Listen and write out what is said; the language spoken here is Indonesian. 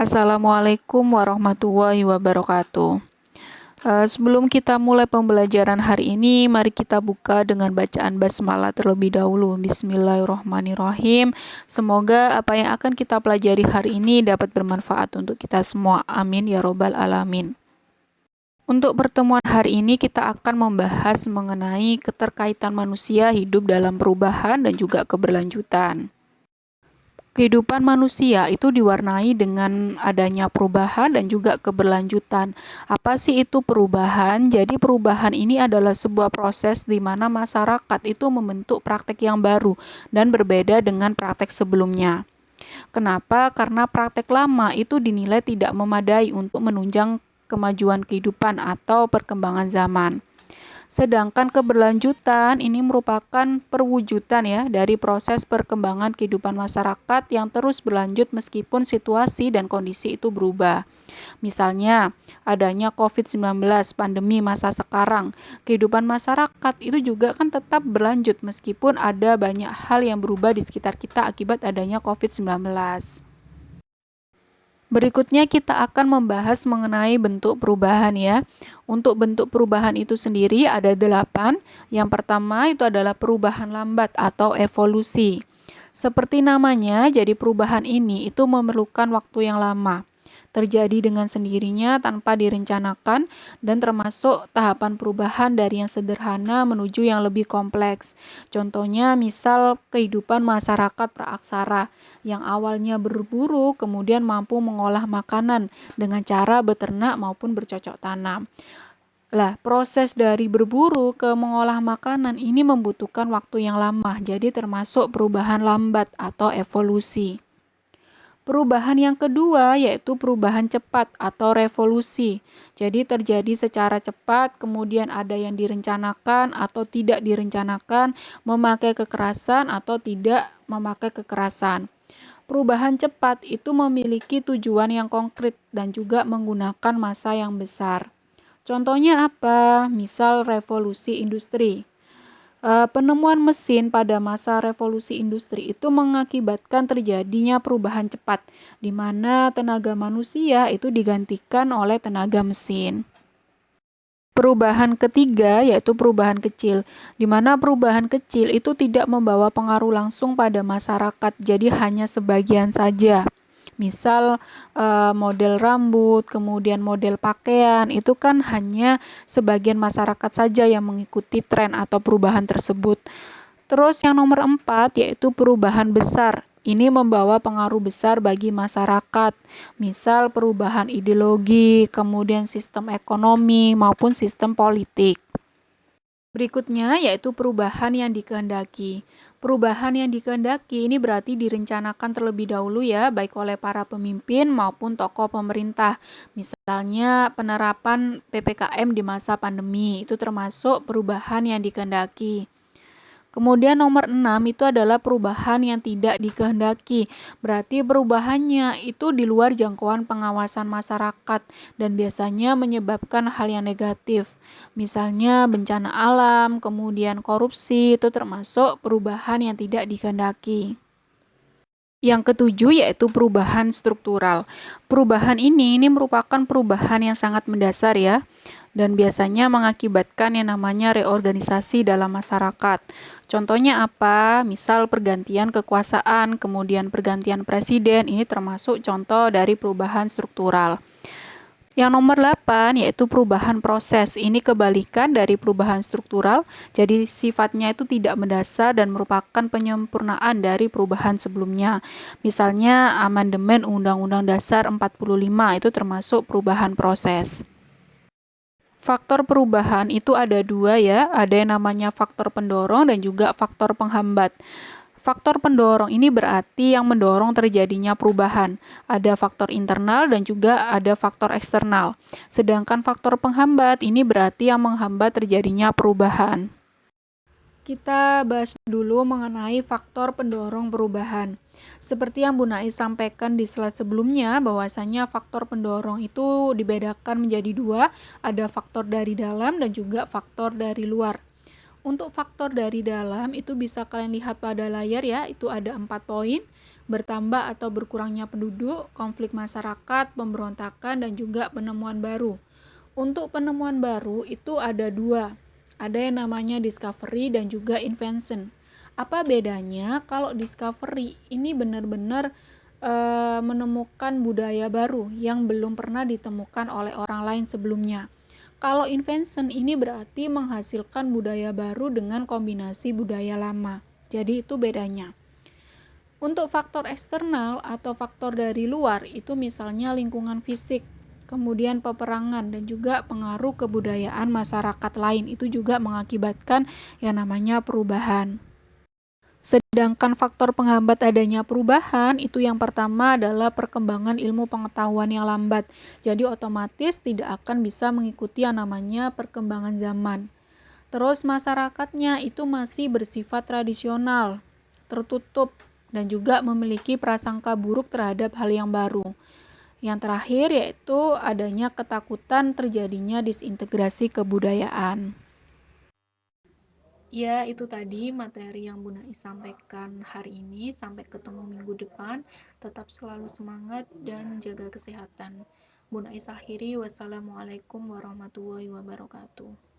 Assalamualaikum warahmatullahi wabarakatuh. Sebelum kita mulai pembelajaran hari ini, mari kita buka dengan bacaan basmalah terlebih dahulu. Bismillahirrahmanirrahim. Semoga apa yang akan kita pelajari hari ini dapat bermanfaat untuk kita semua. Amin ya robbal alamin. Untuk pertemuan hari ini kita akan membahas mengenai keterkaitan manusia hidup dalam perubahan dan juga keberlanjutan. Kehidupan manusia itu diwarnai dengan adanya perubahan dan juga keberlanjutan. Apa sih itu perubahan? Jadi perubahan ini adalah sebuah proses di mana masyarakat itu membentuk praktek yang baru dan berbeda dengan praktek sebelumnya. Kenapa? Karena praktek lama itu dinilai tidak memadai untuk menunjang kemajuan kehidupan atau perkembangan zaman. Sedangkan keberlanjutan ini merupakan perwujudan ya dari proses perkembangan kehidupan masyarakat yang terus berlanjut meskipun situasi dan kondisi itu berubah. Misalnya, adanya COVID-19, pandemi masa sekarang, kehidupan masyarakat itu juga kan tetap berlanjut meskipun ada banyak hal yang berubah di sekitar kita akibat adanya COVID-19. Berikutnya kita akan membahas mengenai bentuk perubahan ya. Untuk bentuk perubahan itu sendiri ada 8. Yang pertama itu adalah perubahan lambat atau evolusi. Seperti namanya, jadi perubahan ini itu memerlukan waktu yang lama. Terjadi dengan sendirinya tanpa direncanakan dan termasuk tahapan perubahan dari yang sederhana menuju yang lebih kompleks. Contohnya misal kehidupan masyarakat praaksara yang awalnya berburu kemudian mampu mengolah makanan dengan cara beternak maupun bercocok tanam. Proses dari berburu ke mengolah makanan ini membutuhkan waktu yang lama, jadi termasuk perubahan lambat atau evolusi. Perubahan yang kedua yaitu perubahan cepat atau revolusi. Jadi terjadi secara cepat, kemudian ada yang direncanakan atau tidak direncanakan, memakai kekerasan atau tidak memakai kekerasan. Perubahan cepat itu memiliki tujuan yang konkret dan juga menggunakan massa yang besar. Contohnya apa? Misal revolusi industri. Penemuan mesin pada masa revolusi industri itu mengakibatkan terjadinya perubahan cepat, di mana tenaga manusia itu digantikan oleh tenaga mesin. Perubahan ketiga yaitu perubahan kecil, di mana perubahan kecil itu tidak membawa pengaruh langsung pada masyarakat, jadi hanya sebagian saja. Misal model rambut, kemudian model pakaian, itu kan hanya sebagian masyarakat saja yang mengikuti tren atau perubahan tersebut. Terus yang nomor 4 yaitu perubahan besar. Ini membawa pengaruh besar bagi masyarakat. Misal perubahan ideologi, kemudian sistem ekonomi maupun sistem politik. Berikutnya yaitu perubahan yang dikehendaki. Perubahan yang dikehendaki ini berarti direncanakan terlebih dahulu ya, baik oleh para pemimpin maupun tokoh pemerintah. Misalnya penerapan PPKM di masa pandemi, itu termasuk perubahan yang dikehendaki. Kemudian nomor 6 itu adalah perubahan yang tidak dikehendaki. Berarti perubahannya itu di luar jangkauan pengawasan masyarakat dan biasanya menyebabkan hal yang negatif. Misalnya bencana alam, kemudian korupsi, itu termasuk perubahan yang tidak dikehendaki. Yang ketujuh yaitu perubahan struktural. Perubahan ini merupakan perubahan yang sangat mendasar ya, dan biasanya mengakibatkan yang namanya reorganisasi dalam masyarakat. Contohnya apa? Misal pergantian kekuasaan, kemudian pergantian presiden, ini termasuk contoh dari perubahan struktural. Yang nomor 8 yaitu perubahan proses. Ini kebalikan dari perubahan struktural, jadi sifatnya itu tidak mendasar dan merupakan penyempurnaan dari perubahan sebelumnya. Misalnya amandemen Undang-Undang Dasar 45 itu termasuk perubahan proses. Faktor perubahan itu ada 2 ya, ada yang namanya faktor pendorong dan juga faktor penghambat. Faktor pendorong ini berarti yang mendorong terjadinya perubahan. Ada faktor internal dan juga ada faktor eksternal. Sedangkan faktor penghambat ini berarti yang menghambat terjadinya perubahan. Kita bahas dulu mengenai faktor pendorong perubahan. Seperti yang Bu Nais sampaikan di slide sebelumnya, bahwasanya faktor pendorong itu dibedakan menjadi 2, ada faktor dari dalam dan juga faktor dari luar. Untuk faktor dari dalam itu bisa kalian lihat pada layar ya, itu ada 4 poin. bertambah atau berkurangnya penduduk, konflik masyarakat, pemberontakan, dan juga penemuan baru. Untuk penemuan baru itu ada dua, ada yang namanya discovery dan juga invention. Apa bedanya? Kalau discovery ini benar-benar menemukan budaya baru yang belum pernah ditemukan oleh orang lain sebelumnya. Kalau invention ini berarti menghasilkan budaya baru dengan kombinasi budaya lama. Jadi itu bedanya. Untuk faktor eksternal atau faktor dari luar itu misalnya lingkungan fisik, kemudian peperangan dan juga pengaruh kebudayaan masyarakat lain itu juga mengakibatkan yang namanya perubahan. Sedangkan faktor penghambat adanya perubahan itu yang pertama adalah perkembangan ilmu pengetahuan yang lambat. Jadi otomatis tidak akan bisa mengikuti yang namanya perkembangan zaman. Terus masyarakatnya itu masih bersifat tradisional, tertutup, dan juga memiliki prasangka buruk terhadap hal yang baru. Yang terakhir yaitu adanya ketakutan terjadinya disintegrasi kebudayaan. Ya, itu tadi materi yang Bu Nai sampaikan hari ini. Sampai ketemu minggu depan. Tetap selalu semangat dan jaga kesehatan. Bu Nai akhiri. Wassalamualaikum warahmatullahi wabarakatuh.